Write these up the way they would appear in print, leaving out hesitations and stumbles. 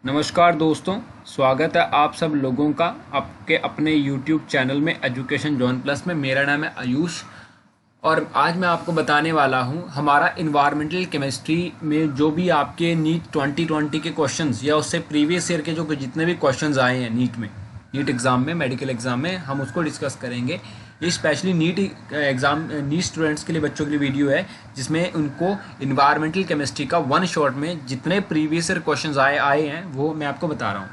नमस्कार दोस्तों, स्वागत है आप सब लोगों का आपके अपने YouTube चैनल में एजुकेशन जॉन प्लस में। मेरा नाम है आयुष और आज मैं आपको बताने वाला हूं हमारा इन्वायरमेंटल केमिस्ट्री में जो भी आपके नीट 2020 के क्वेश्चंस या उससे प्रीवियस ईयर के जो जितने भी क्वेश्चंस आए हैं नीट एग्ज़ाम में, मेडिकल एग्ज़ाम में, हम उसको डिस्कस करेंगे। ये specially NEET exam NEET students के लिए, बच्चों के लिए वीडियो है जिसमें उनको इन्वायरमेंटल केमिस्ट्री का वन शॉट में जितने प्रीवियस ईयर क्वेश्चंस आए हैं वो मैं आपको बता रहा हूँ।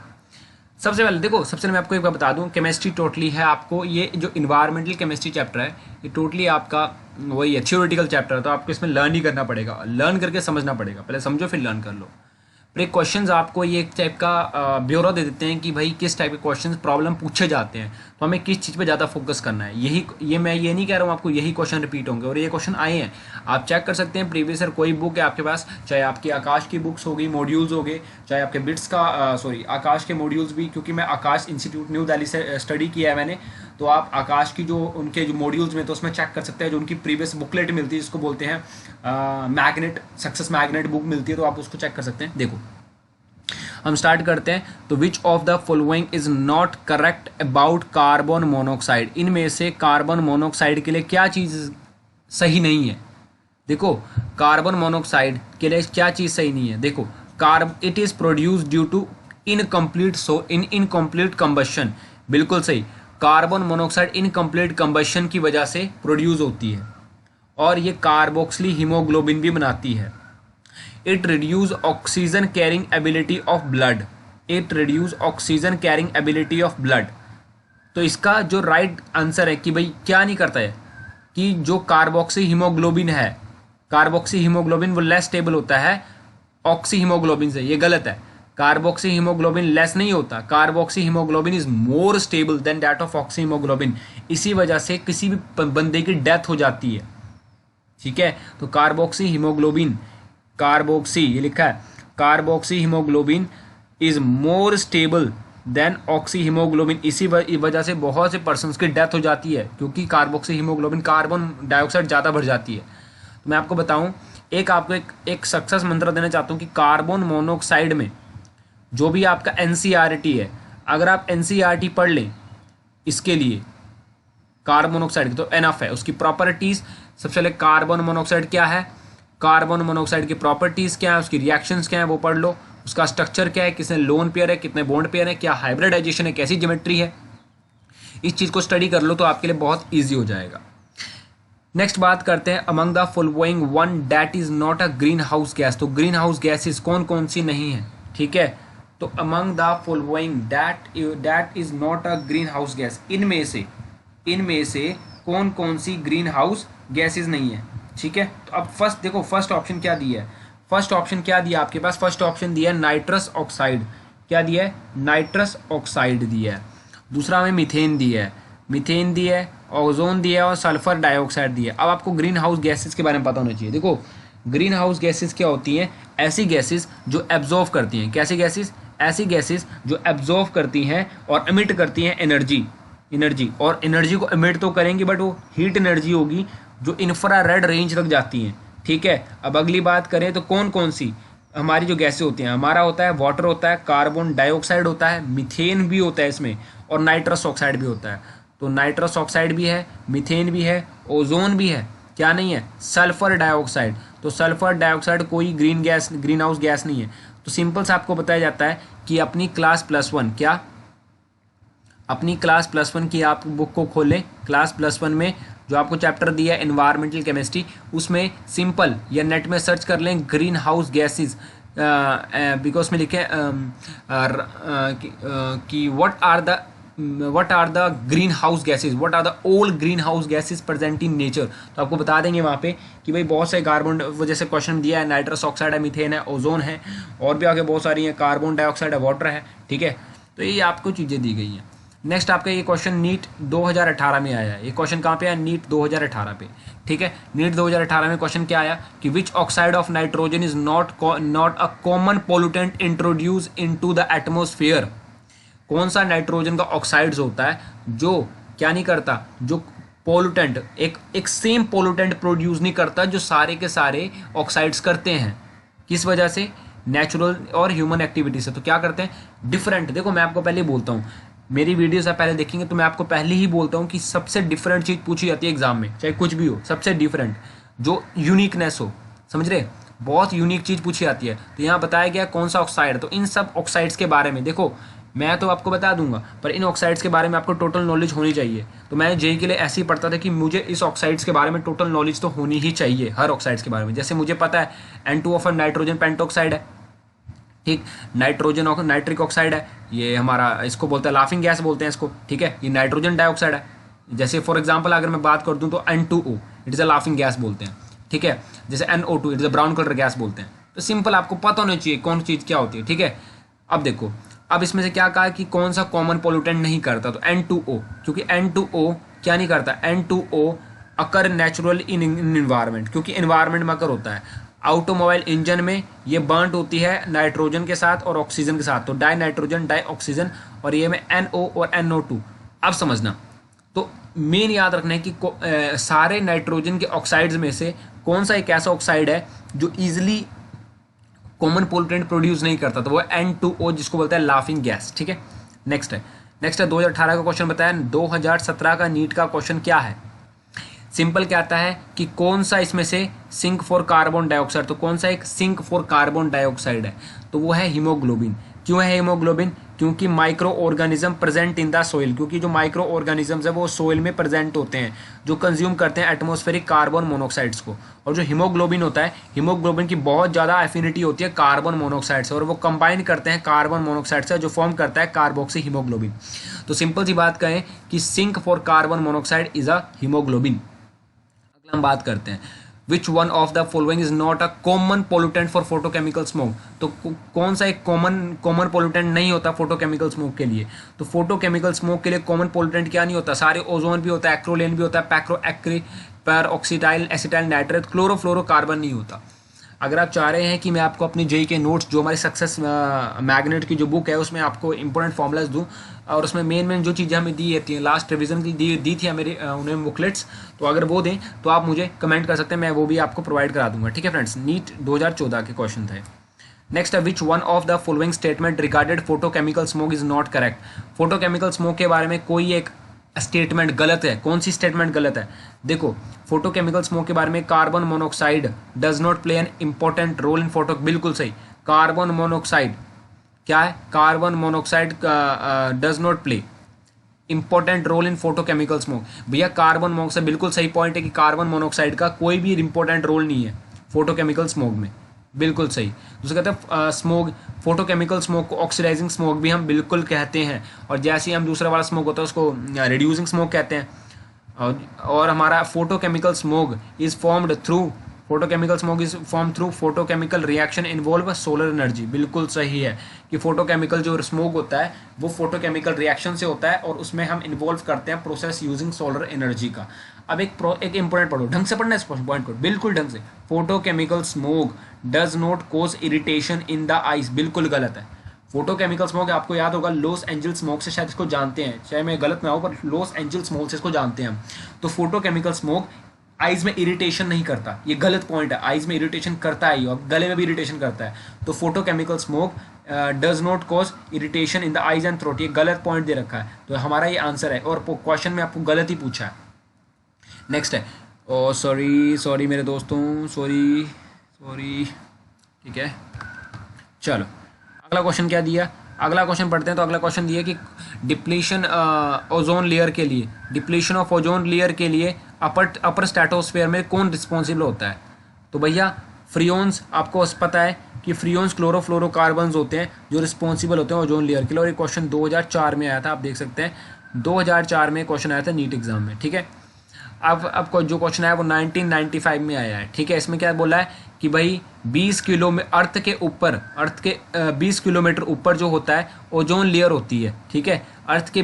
सबसे पहले मैं आपको एक बार बता दूं, केमिस्ट्री टोटली है आपको, ये जो इन्वायरमेंटल केमिस्ट्री चैप्टर है ये टोटली आपका वही है, थ्योरेटिकल चैप्टर है, तो आपको इसमें लर्न ही करना पड़ेगा, लर्न करके समझना पड़ेगा। पहले समझो फिर लर्न कर लो। फिर एक क्वेश्चंस आपको ये एक टाइप का ब्यौरा दे देते हैं कि भाई किस टाइप के क्वेश्चंस प्रॉब्लम पूछे जाते हैं, तो हमें किस चीज़ पे ज़्यादा फोकस करना है। मैं ये नहीं कह रहा हूँ आपको यही क्वेश्चन रिपीट होंगे, और ये क्वेश्चन आए हैं, आप चेक कर सकते हैं। प्रीवियस ईयर कोई बुक है आपके पास, चाहे आपकी आकाश की बुक्स होगी, मॉड्यूल्स हो गए, चाहे आपके बिट्स का आकाश के मॉड्यूल्स भी, क्योंकि मैं आकाश इंस्टीट्यूट न्यू दिल्ली से स्टडी किया है मैंने, तो आप आकाश की जो उनके जो मॉड्यूल्स में तो उसमें चेक कर सकते हैं। जो उनकी प्रीवियस बुकलेट मिलती है जिसको बोलते हैं मैग्नेट, सक्सेस मैग्नेट बुक मिलती है, तो आप उसको चेक कर सकते हैं। देखो हम स्टार्ट करते हैं। तो which of the following is not correct about carbon monoxide, इनमें से कार्बन मोनोऑक्साइड के लिए क्या चीज़ सही नहीं है। देखो कार्बन मोनोऑक्साइड के लिए क्या चीज़ सही नहीं है। देखो it is produce due to incomplete combustion, बिल्कुल सही। कार्बन मोनोऑक्साइड इनकम्प्लीट कंबशन की वजह से प्रोड्यूस होती है और ये कार्बोक्सिल हीमोग्लोबिन भी बनाती है। It reduce oxygen carrying ability of blood. It reduce oxygen carrying ability of blood. तो इसका जो राइट आंसर है कि भाई क्या नहीं करता है कि जो कार्बोक्सी हीमोग्लोबिन है, कार्बोक्सी हीमोग्लोबिन वो लेस स्टेबल होता है ऑक्सी हीमोग्लोबिन से। ये गलत है, कार्बोक्सी हीमोग्लोबिन लेस नहीं होता, carboxy haemoglobin is more stable then that of oxy haemoglobin. इसी वजह से किसी भी बंदे की डेथ हो जाती है, ठीक है। तो कार्बोक्सी हीमोग्लोबिन, कार्बोक्सी ये लिखा है, carboxy haemoglobin is more stable then oxy haemoglobin. इसी वजह से बहुत से पर्सन्स की डेथ हो जाती है, क्योंकि कार्बोक्सी हीमोग्लोबिन कार्बन डाइऑक्साइड ज़्यादा बढ़ जाती है। तो मैं आपको बताऊं, आपको एक सक्सेस मंत्र देना चाहता हूं कि कार्बन मोनोऑक्साइड में जो भी आपका एनसीईआरटी है, अगर आप एनसीईआरटी पढ़ लें इसके लिए कार्बन मोनोऑक्साइड की, तो एनफ है। उसकी प्रॉपर्टीज, सबसे पहले कार्बन मोनोऑक्साइड क्या है, कार्बन मोनोऑक्साइड की प्रॉपर्टीज क्या है, उसकी रिएक्शंस क्या है वो पढ़ लो, उसका स्ट्रक्चर क्या है, कितने लोन पेयर है, कितने बॉन्ड पेयर है, क्या हाइब्रिडाइजेशन है, कैसी ज्योमेट्री है, इस चीज को स्टडी कर लो तो आपके लिए बहुत ईजी हो जाएगा। नेक्स्ट बात करते हैं, among the following one that is not a green house gas. तो ग्रीन हाउस गैसेस कौन कौन सी नहीं है, ठीक है। तो among the following that is not a green house gas, इनमें से कौन कौन सी ग्रीन हाउस गैसेज नहीं है, ठीक है। तो अब फर्स्ट ऑप्शन क्या दिया है, फर्स्ट ऑप्शन क्या दिया आपके पास, फर्स्ट ऑप्शन दिया है नाइट्रस ऑक्साइड। क्या दिया है, नाइट्रस ऑक्साइड दिया है। दूसरा में मीथेन दिया है, ओजोन दिया है और सल्फर डाइऑक्साइड दिया है। अब आपको ग्रीन हाउस गैसेस के बारे में पता होना चाहिए। देखो ग्रीन हाउस गैसेस क्या होती हैं, ऐसी गैसेस जो एब्जॉर्व करती हैं। कैसी गैसेस, ऐसी गैसेस जो एब्जॉर्व करती हैं और एमिट करती हैं एनर्जी, और एनर्जी को एमिट तो करेंगी बट वो हीट एनर्जी होगी जो इंफ्रारेड रेंज तक जाती हैं, ठीक है। अब अगली बात करें तो कौन कौन सी हमारी जो गैसें होती हैं, हमारा होता है वाटर होता है, कार्बन डाइऑक्साइड होता है, मीथेन भी होता है इसमें, और नाइट्रस ऑक्साइड भी होता है। तो नाइट्रस ऑक्साइड भी है, मीथेन भी है, ओजोन भी है, क्या नहीं है, सल्फर डाइऑक्साइड। तो सल्फर डाइऑक्साइड कोई ग्रीन हाउस गैस नहीं है। तो सिंपल से आपको बताया जाता है कि अपनी क्लास प्लस वन की आप बुक को खोलें। क्लास प्लस 1 में जो आपको चैप्टर दिया है एनवायरमेंटल केमिस्ट्री, उसमें सिंपल या नेट में सर्च कर लें ग्रीन हाउस गैसेस, बिकॉज में लिखे कि what are the greenhouse gases, what are the all greenhouse gases present in nature. तो आपको बता देंगे वहाँ पे कि भाई बहुत से कार्बन, वो जैसे क्वेश्चन दिया है, नाइट्रस ऑक्साइड है, मीथेन है, ओजोन है, और भी आगे बहुत सारी हैं, कार्बन डाइऑक्साइड है, वाटर है, ठीक है। तो ये आपको चीज़ें दी गई हैं। नेक्स्ट आपका ये क्वेश्चन नीट 2018 में आया है। ये क्वेश्चन कहाँ पे आया, नीट 2018 पे, ठीक है। नीट 2018 में क्वेश्चन क्या आया कि विच oxide of nitrogen is not a common pollutant introduce into the atmosphere. कौन सा नाइट्रोजन का ऑक्साइड्स होता है जो क्या नहीं करता, जो पोल्यूटेंट एक सेम पोल्यूटेंट प्रोड्यूस नहीं करता जो सारे के सारे ऑक्साइड्स करते हैं। किस वजह से, नेचुरल और ह्यूमन एक्टिविटी से। तो क्या करते हैं, डिफरेंट, देखो मैं आपको पहले ही बोलता हूँ, मेरी वीडियोस आप पहले देखेंगे तो मैं आपको पहले ही बोलता हूँ कि सबसे डिफरेंट चीज़ पूछी जाती है एग्जाम में, चाहे कुछ भी हो, सबसे डिफरेंट जो यूनिकनेस हो, समझ रहे, बहुत यूनिक चीज़ पूछी जाती है। तो यहाँ बताया गया कौन सा ऑक्साइड है, तो इन सब ऑक्साइड्स के बारे में देखो मैं तो आपको बता दूंगा, पर इन ऑक्साइड्स के बारे में आपको टोटल नॉलेज होनी चाहिए। तो मैं जेई के लिए ऐसे ही पढ़ता था कि मुझे इस ऑक्साइड्स के बारे में टोटल नॉलेज तो होनी ही चाहिए, हर ऑक्साइड्स के बारे में। जैसे मुझे पता है N2O नाइट्रोजन पेंटॉक्साइड है, ठीक, नाइट्रोजन नाइट्रिक ऑक्साइड है, ये हमारा इसको बोलते हैं लाफिंग गैस बोलते हैं इसको, ठीक है, ये नाइट्रोजन डाइऑक्साइड है। जैसे फॉर एग्जांपल अगर मैं बात कर दूं तो N2O it is a laughing gas बोलते हैं, ठीक है। जैसे NO2 it is a brown colour gas बोलते हैं। तो सिंपल आपको पता होना चाहिए कौन चीज़ क्या होती है, ठीक है। अब देखो, अब इसमें से क्या कहा कि कौन सा कॉमन पोल्यूटेंट नहीं करता, तो N2O, क्योंकि N2O क्या नहीं करता, N2O occur natural in environment, क्योंकि इन्वायरमेंट में अकर होता है। ऑटोमोबाइल इंजन में ये बर्न होती है नाइट्रोजन के साथ और ऑक्सीजन के साथ, तो डाई नाइट्रोजन डाई ऑक्सीजन, और ये में NO और NO2। अब समझना, तो मेन याद रखना है कि सारे नाइट्रोजन के ऑक्साइड्स में से कौन सा एक ऐसा ऑक्साइड है जो ईजिली कॉमन पोल्यूटेंट प्रोड्यूस नहीं करता, तो वो N2O जिसको बोलते हैं लाफिंग गैस, ठीक है। नेक्स्ट है 2018 का क्वेश्चन बताया, 2017 का नीट का क्वेश्चन क्या है, सिंपल क्या आता है कि कौन सा इसमें से सिंक फॉर कार्बन डाइऑक्साइड, तो कौन सा एक सिंक फॉर कार्बन डाइऑक्साइड है, तो वो है हीमोग्लोबिन। क्यों है हीमोग्लोबिन, क्योंकि micro organism present in the soil, क्योंकि जो माइक्रो ऑर्गेनिजम्स है वो सोइल में प्रेजेंट होते हैं जो कंज्यूम करते हैं एटमॉस्फेरिक कार्बन मोनोक्साइड्स को। और जो हीमोग्लोबिन होता है, हीमोग्लोबिन की बहुत ज़्यादा एफिनिटी होती है कार्बन मोनोक्साइड से, और वो कंबाइन करते हैं कार्बन मोनोक्साइड से जो फॉर्म करता है कार्बोक्सी हीमोग्लोबिन। तो सिंपल सी बात कहें कि sink for carbon monoxide is a haemoglobin. अगला हम बात करते हैं, which one of the following is not a common pollutant for photochemical smoke, तो कौन सा एक कॉमन पोल्यूटेंट नहीं होता फोटोकेमिकल स्मोक के लिए, तो फोटोकेमिकल स्मोक के लिए कॉमन पोल्यूटेंट क्या नहीं होता, सारे ओजोन भी होता है, एक्रोलेन भी होता है, पैक्रो एक्री पर ऑक्सीटाइल एसिटाइल नाइट्रेट, क्लोरोफ्लोरोकार्बन नहीं होता। अगर आप चाह रहे हैं कि मैं आपको अपनी जेई के नोट्स जो हमारी सक्सेस मैग्नेट की जो बुक है उसमें आपको इंपॉर्टेंट फॉर्मूलाज दूं, और उसमें मेन जो चीज़ें हमें दी जाती हैं लास्ट रिवीजन की दी थी मेरे उन्हें बुकलेट्स, तो अगर वो दें तो आप मुझे कमेंट कर सकते हैं, मैं वो भी आपको प्रोवाइड करा दूंगा, ठीक है फ्रेंड्स। नीट 2014 के क्वेश्चन थे। नेक्स्ट है, विच one of the following statement regarded photochemical smoke is not correct, photochemical smoke के बारे में कोई एक स्टेटमेंट गलत है, कौन सी स्टेटमेंट गलत है, देखो फोटोकेमिकल स्मोक के बारे में carbon monoxide does not play an important role in photo, बिल्कुल सही, कार्बन मोनोक्साइड क्या है, carbon monoxide does not play important role in photochemical smoke. भैया कार्बन मोनोक्साइड, बिल्कुल सही पॉइंट है कि कार्बन मोनोक्साइड का कोई भी इंपॉर्टेंट रोल नहीं है फोटोकेमिकल स्मोक में, बिल्कुल सही। दूसरा कहते हैं स्मोक, फोटोकेमिकल स्मोक को ऑक्सीडाइजिंग स्मोक भी हम बिल्कुल कहते हैं, और जैसे ही हम दूसरा वाला स्मोक होता है उसको रिड्यूसिंग स्मोक कहते हैं। और हमारा photochemical smoke is formed through photochemical reaction involve solar energy, बिल्कुल सही है कि फोटोकेमिकल जो स्मोक होता है वो फोटोकेमिकल रिएक्शन से होता है, और उसमें हम इन्वॉल्व करते हैं प्रोसेस यूजिंग सोलर एनर्जी का। अब एक इंपॉर्टेंट पढ़ो, ढंग से पढ़ना है इस पॉइंट को, बिल्कुल ढंग से, photochemical smoke does not cause irritation in the eyes, बिल्कुल गलत है। फोटोकेमिकल स्मोक आपको याद होगा लॉस एंजल स्मोक से शायद इसको जानते हैं, चाहे मैं गलत ना हो पर लॉस एंजल स्मोक से इसको जानते हैं हम। तो फोटोकेमिकल स्मोक आइज में इरिटेशन नहीं करता, ये गलत पॉइंट है, आइज में इरिटेशन करता है और गले में भी इरिटेशन करता है। तो photochemical smoke does not cause irritation in the eyes and throat, ये गलत पॉइंट दे रखा है, तो हमारा ये आंसर है, और क्वेश्चन में आपको गलत ही पूछा है। नेक्स्ट है, ओ सॉरी मेरे दोस्तों, सॉरी, ठीक है, चलो अगला क्वेश्चन क्या दिया, अगला क्वेश्चन पढ़ते हैं। तो अगला क्वेश्चन दिया कि डिप्लीशन ओजोन लेयर के लिए, डिप्लीशन ऑफ ओजोन लेयर के लिए अपर स्ट्रेटोस्फेयर में कौन रिस्पॉन्सिबल होता है, तो भैया फ्रियोन्स, आपको पता है कि फ्रियोन्स क्लोरोफ्लोरोकार्बन्स होते हैं जो रिस्पॉन्सिबल होते हैं ओजोन लेयर के लिए, और ये क्वेश्चन 2004 में आया था, आप देख सकते हैं 2004 में क्वेश्चन आया था नीट एग्जाम में, ठीक है। अब जो क्वेश्चन आया वो 1995 में आया है, ठीक है। इसमें क्या बोला है कि भाई 20 किलो में अर्थ के 20 किलोमीटर ऊपर जो होता है ओजोन लेयर होती है, ठीक है। अर्थ के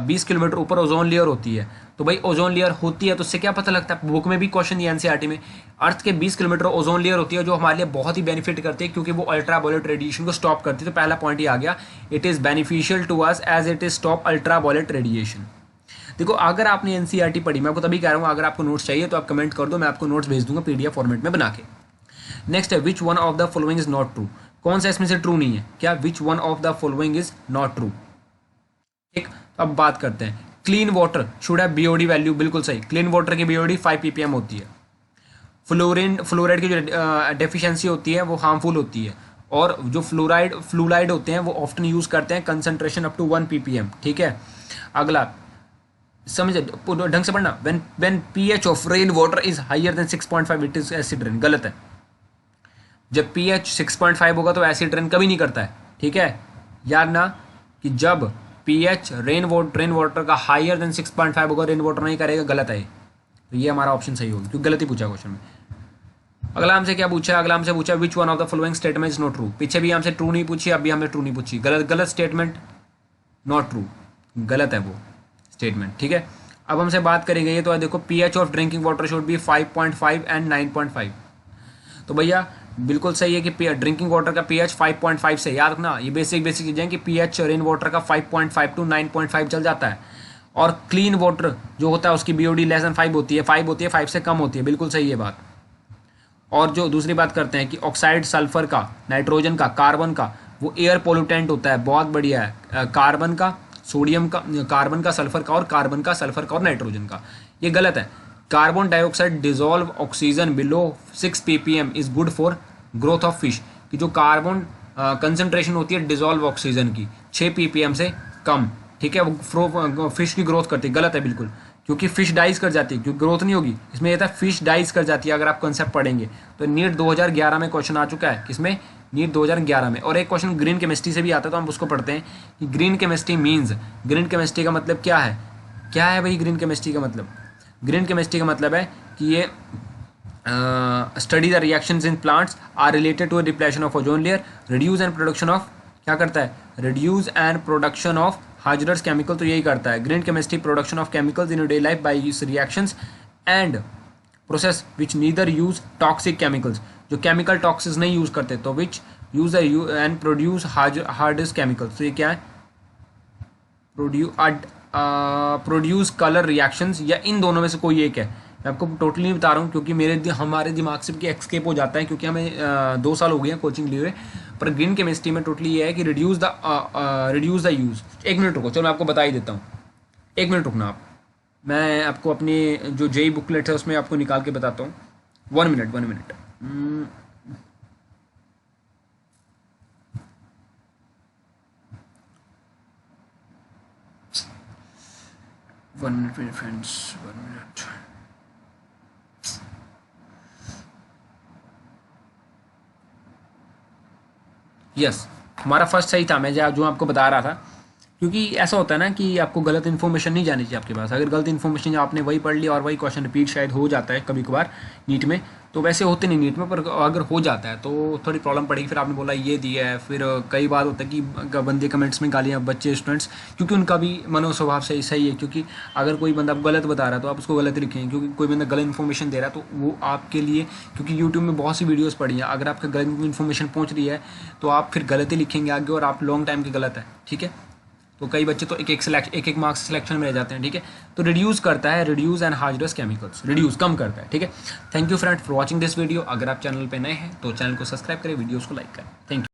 20 किलोमीटर ऊपर ओजोन लेयर होती है, तो भाई ओजोन लेयर होती है तो उससे क्या पता लगता है, बुक में भी क्वेश्चन दिया एनसीईआरटी में, अर्थ के 20 किलोमीटर ओजोन लेयर होती है जो हमारे लिए बहुत ही बेनिफिट करती है क्योंकि वो अल्ट्रावायलेट रेडिएशन को स्टॉप करती है। तो पहला पॉइंट ही आ गया, it is beneficial to us as it is stop ultraviolet radiation. देखो अगर आपने एनसीईआरटी पढ़ी, मैं आपको तभी कह रहा हूँ अगर आपको नोट्स चाहिए तो आप कमेंट कर दो, मैं आपको नोट्स भेज दूंगा पीडीएफ फॉर्मेट में बना के। नेक्स्ट है विच one of the following is not true, कौन सा इसमें से ट्रू नहीं है, क्या विच one of the following is not true. ठीक, अब बात करते हैं clean water should have BOD value, बिल्कुल सही, क्लीन वाटर की बीओडी 5 ppm होती है। फ्लोराइड की जो डेफिशिएंसी होती है वो हार्मफुल होती है, और जो फ्लोराइड होते हैं वो ऑफ्टन यूज करते हैं कंसंट्रेशन अप टू 1 ppm। ठीक है, अगला समझे ढंग से पढ़ना, when pH of rain water is higher than 6.5 it is acid rain, गलत है। जब pH 6.5 होगा तो एसिड रेन कभी नहीं करता है। ठीक है, याद ना कि जब pH रेन वाटर का हायर देन 6.5 होगा रेन वाटर नहीं करेगा, गलत है। तो ये हमारा ऑप्शन सही होगा क्योंकि गलत ही पूछा क्वेश्चन में। अगला हमसे क्या पूछा, अगला हमसे पूछा विच one of the following statement is not true. पीछे भी हमसे ट्रू नहीं पूछी, अभी हमने ट्रू नहीं पूछी, गलत स्टेटमेंट, नॉट ट्रू, गलत है वो स्टेटमेंट। ठीक है, अब हमसे बात करी गई है तो देखो pH of drinking water should be 5.5 and 9.5। तो भैया बिल्कुल सही है कि ड्रिंकिंग वाटर का pH 5.5 से, याद रखना ये बेसिक चीज़ें कि pH रेन वाटर का 5.5 टू 9.5 चल जाता है, और क्लीन वाटर जो होता है उसकी बीओडी लेस देन 5 होती है, 5 से कम होती है, बिल्कुल सही है बात। और जो दूसरी बात करते हैं कि ऑक्साइड सल्फर का, नाइट्रोजन का, कार्बन का, वो एयर पोल्यूटेंट होता है, बहुत बढ़िया है। कार्बन का, सोडियम का, कार्बन का, सल्फर का, और कार्बन का, सल्फर का और नाइट्रोजन का, ये गलत है। Carbon dioxide dissolve oxygen below 6 ppm is good for growth of fish, कि जो कार्बन कंसंट्रेशन होती है डिजोल्व ऑक्सीजन की 6 ppm से कम, ठीक है, वो फिश की ग्रोथ करती है, गलत है बिल्कुल, क्योंकि फिश डाइज कर जाती है, क्योंकि ग्रोथ नहीं होगी। इसमें ये था फिश डाइज कर जाती है, अगर आप कंसेप्ट पढ़ेंगे तो। नीट 2011 में क्वेश्चन आ चुका है, किसमें, नीट 2011 में। और एक क्वेश्चन ग्रीन केमिस्ट्री से भी आता है, तो हम उसको पढ़ते हैं कि green chemistry means, green chemistry का मतलब क्या है, क्या है भाई ग्रीन केमिस्ट्री का मतलब। ग्रीन केमिस्ट्री का मतलब है कि ये study the reactions in plants are related to depletion of ozone layer, reduce and production of, क्या करता है, reduce and production of hazardous chemical, तो यही करता है green chemistry, production of chemicals in day life by reactions and process which neither use toxic chemicals, जो chemical toxic नहीं use करते, तो which use and produce hazardous chemicals, तो ये क्या है, प्रोड्यूस कलर रिएक्शंस, या इन दोनों में से कोई एक है। मैं आपको टोटली नहीं बता रहा हूँ क्योंकि हमारे दिमाग से भी एक्सकेप हो जाता है, क्योंकि हमें 2 साल हो गए हैं कोचिंग लिए हुए। पर ग्रीन केमिस्ट्री में टोटली ये है कि रिड्यूस द यूज। 1 मिनट रुको, चलो मैं आपको बता ही देता हूँ, 1 मिनट रुकना आप, मैं आपको अपनी जो जेई बुकलेट है उसमें आपको निकाल के बताता हूँ। 1 minute 1 minute. One minute friends, 1 minute. Yes, हमारा फर्स्ट सही था, मैं जो आपको बता रहा था, क्योंकि ऐसा होता है ना कि आपको गलत इन्फॉर्मेशन नहीं जानी चाहिए आपके पास। अगर गलत इन्फॉर्मेशन आपने वही पढ़ ली और वही क्वेश्चन रिपीट शायद हो जाता है कभी कभार नीट में, तो वैसे होते नहीं नीट में, पर अगर हो जाता है तो थोड़ी प्रॉब्लम पड़ेगी। फिर आपने बोला ये दिया है, फिर कई बार होता है कि बंदे कमेंट्स में गालियाँ, बच्चे स्टूडेंट्स, क्योंकि उनका भी मनोस्वभाव सही है, क्योंकि अगर कोई बंदा गलत बता रहा है तो आप उसको गलत लिखें, क्योंकि कोई बंदा गलत इन्फॉर्मेशन दे रहा है तो वो आपके लिए, क्योंकि यूट्यूब में बहुत सी वीडियोज़ पड़ी हैं, अगर आपका गलत इन्फॉर्मेशन पहुँच रही है तो आप फिर गलत ही लिखेंगे आगे, और आप लॉन्ग टाइम के गलत है। ठीक है, तो कई बच्चे तो एक मार्क्स सिलेक्शन में रह जाते हैं। ठीक है, तो रिड्यूस करता है, reduce and harsh chemicals, reduce कम करता है। ठीक है, thank you friend for watching this video. अगर आप चैनल पे नए हैं तो चैनल को सब्सक्राइब करें, वीडियोस को लाइक करें। Thank you.